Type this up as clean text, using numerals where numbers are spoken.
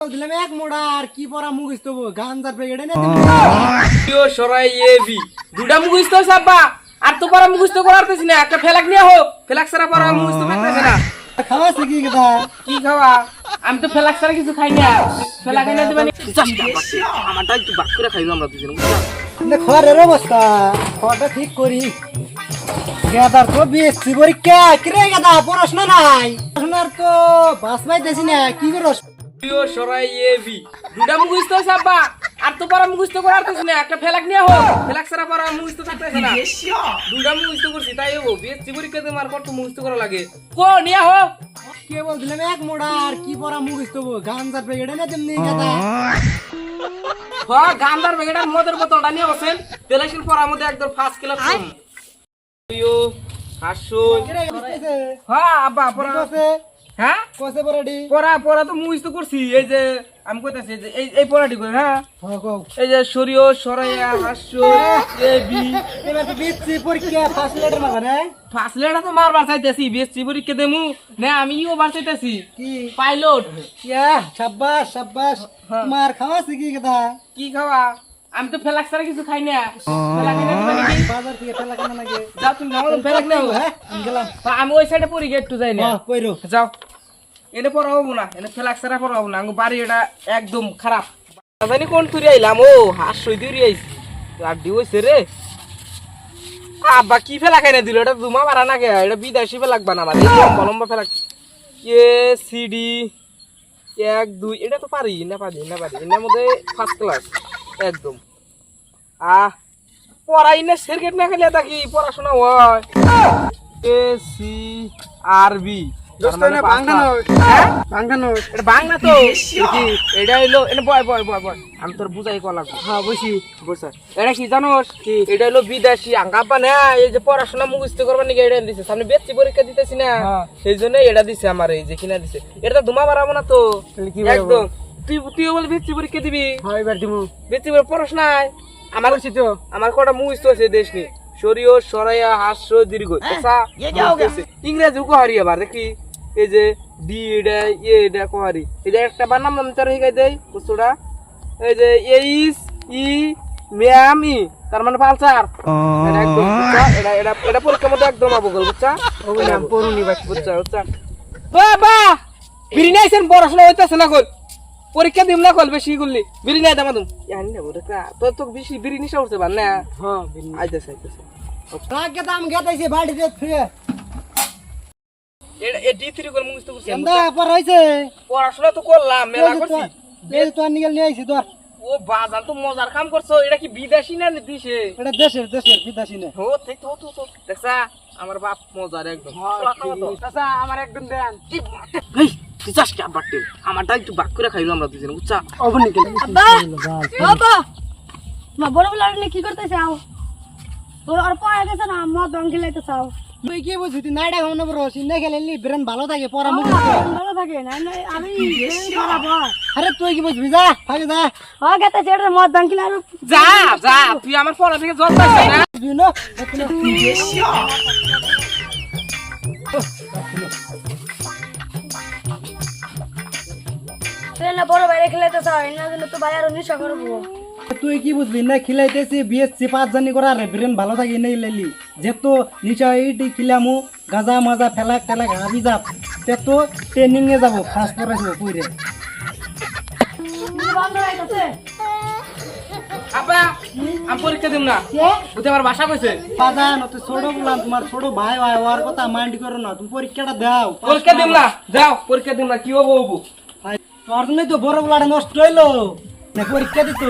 দিলাম এক মোড়া আর কি পড়া মুখস্থ গাঞ্জার প্যাকেটে না ইও সরাই এবি দুটা মুখস্থ সাব্বা আর তো পড়া মুখস্থ করারতেছ না একটা ফেলাক নিয়ে হো ফেলাক সারা পড়া মুখস্থ করতেছ না খাওয়াছে কি কথা কি খাওয়া আমি তো ফেলাক সারা কিছু খাই না ফেলাক এনে দিবানি আমারটা একটু বাক করে খাইলো আমরা দুজন বুঝলা না খরের অবস্থা খরটা ঠিক করি গেদার তো বিএসসি পরীক্ষা কিরে গেদা পড়াশোনা নাই পড়াশোনার তো বাস পাইতেছি না কি করস ইও সরাই এবি দুটা মুখস্থ সাব্বা আর তো পড়া মুখস্থ করারতেছ না একটা ফেলাক নিয়ে হো ফেলাক সারা পড়া মুখস্থ থাকতেছ না দুটা মুখস্থ করছি তাই হবো বিএসসি পরীক্ষাতে মার কত মুখস্থ করা লাগে কো নিয়ে হো কে বল দিলাম এক মোড়া আর কি পড়া মুখস্থ গাঞ্জার প্যাকেটে না তেমনি গেদা হ্যাঁ গান্দার বেগেটার মদের বোতলটা নিয়ে বসেন তেলাশিল পড়ার মধ্যে একদম ফার্স্ট ক্লাস ইও হাসো কিরে গেছে হ্যাঁ আব্বা পড়া কসে হ্যাঁ কসে পড়াডি পড়া তো মুইস তো করছি এই যে আমি কইতাছি যে এই পড়াটি কই হ্যাঁ কও এই যে সরিও সরাইয়া হাসো এবি এবার তো বিএসসি পরীক্ষা ফার্স্ট লেটার মারা না ফার্স্ট লেটার তো মারবার চাইতেছি বিএসসি পরীক্ষা দেমু না আমি ইও বার চাইতেছি কি পাইলট ইয়া শাবাশ শাবাশ মার খাওয়াছে কি কথা কি খাওয়া আমি তো ফেলাক ছাড়া কিছু খাই না ফেলাক এনে দিবা নাকি বাজার থেকে ফেলা কেন লাগে যাও তুমি যাও ফেলাক নাও হ্যাঁ আমি গেলাম আমি ওই সাইডে পড়ি একটু যাই না কইরো যাও এনে পড়া হবো না এনে ফেলাক ছাড়া পড়া হবো না আমার বাড়ি এটা একদম খারাপ জানি কোন তুই আইলাম ও হাস সই দিয়ে আইছি আড্ডি হইছে রে আব্বা কি ফেলা খাই না দিল এটা দুমা মারা না কে এটা বিদেশি ফেলাক বানা আমার লম্বা লম্বা ফেলাক এ সিডি 1 2 এটা তো পারি না এর মধ্যে ফার্স্ট ক্লাস একদম পড়াই না সার্কিট না খেলে দেখি পড়াশোনা হয় এ সি আর বি বাংলা তো এটা হইলো আমি তোর বুঝাই কলা হ্যাঁ বসি বুঝছ এটা কি জানোস এটা হইলো বিদেশি আঙ্গাপা না এই যে পড়াশোনা মুখস্থ করবার নাকি এটা দিছে সামনে বেচি পরীক্ষা দিতেছি না সেই জন্য এটা দিছে আমার এই যে কিনা দিছে এটা তো ধুমা বাড়াবো না তো একদম তুই বলে বেচি পরীক্ষা দিবি হ্যাঁ এবার দিমু বেচি পড়াশোনায় আমার তো আমার কটা মুখস্থ আছে দেশ নি সরিও সরাইয়া হাস্য দীর্ঘ ইংরেজি কোহারি আবার দেখি এই যে ডি এটা এটা কোহারি এই যে একটা বানাম নাম তার হিগাই দেই বুঝছোটা এই যে এইস ই ম্যাম ই তার মানে পালসার এটা একদম এটা পরীক্ষার মধ্যে একদম আবগল বুঝছা পড়ুনি বাচ্চা বুঝছা বাবা বিড়ি নাইছেন পড়াশোনা হইতাছে না কল পরীক্ষা দিম না কল বেশি করলি বিড়ি নাই দামা তুমি জানি না বড় তো বেশি বিড়ি নিশা উঠছে বান না হ্যাঁ আইতাছে রাগে দাম গেতাইছে বাড়িতে ফিরে এ ডি3 কল মুখস্থ করছি এন্দা পর হইছে পড়াশোনা তো করলাম মেলা করছি এই তো নিগেল নিয়ে আইছি তো ও বাজান তো মজার কাম করছো এটা কি বিদেশি না দেশে এটা দেশের বিদেশি না ও ঠিক তো দেখছা আমার বাপ মজার একদম চাচা আমার একদম দেন এই তুই চাস কি আব্বাটে আমারটা একটু বাক করে খাইলো আমরা দুজন বুঝছা অবনি কে বাবা মা বড় বড় লাগলে কি করতে চাও তোর আর পায়ে গেছে না মদ রং খেলাইতে চাও তুই কি বুঝি তুই নাইডা খাওয়ানো বড় সিন্না খেলেলি ব্রেন ভালো থাকে পড়া মুখ ভালো থাকে না আমি খারাপ আরে তুই কি বুঝবি যা ফাগে যা হ্যাঁ গেতে ছেড়ে মদ রং খেলে আর যা তুই আমার পড়া থেকে জল পাইছিস না বুঝবি না ট্রেনে বড় বাইরে খেলাইতে চাও না দিলে তো ভাই আর নিশা করবো তুই কি বুঝবি না খিলাইতেছি বিএসসি 5 জানি করা রে ব্রেন ভালো থাকে নাই লাইলি যেতো নিচা এইটি খিলামু গাজা মাজা ফেলাক টেলাক হাবি যাব তেতো ট্রেনিং এ যাব ফাস্ট করাইব কইরে বন্ধ হইতাছে আব্বা আমি পরীক্ষা দিম না ওতে আমার ভাষা কইছে বাজান তো ছোট বললাম তোমার ছোট ভাই ভাই ওর কথা মাইন্ড করো না তুমি পরীক্ষাটা দাও পরীক্ষা দিম না যাও পরীক্ষা দিম না কি হবো তোর জন্যই তো বড় বলাটা নষ্ট হইলো না পরীক্ষা দিত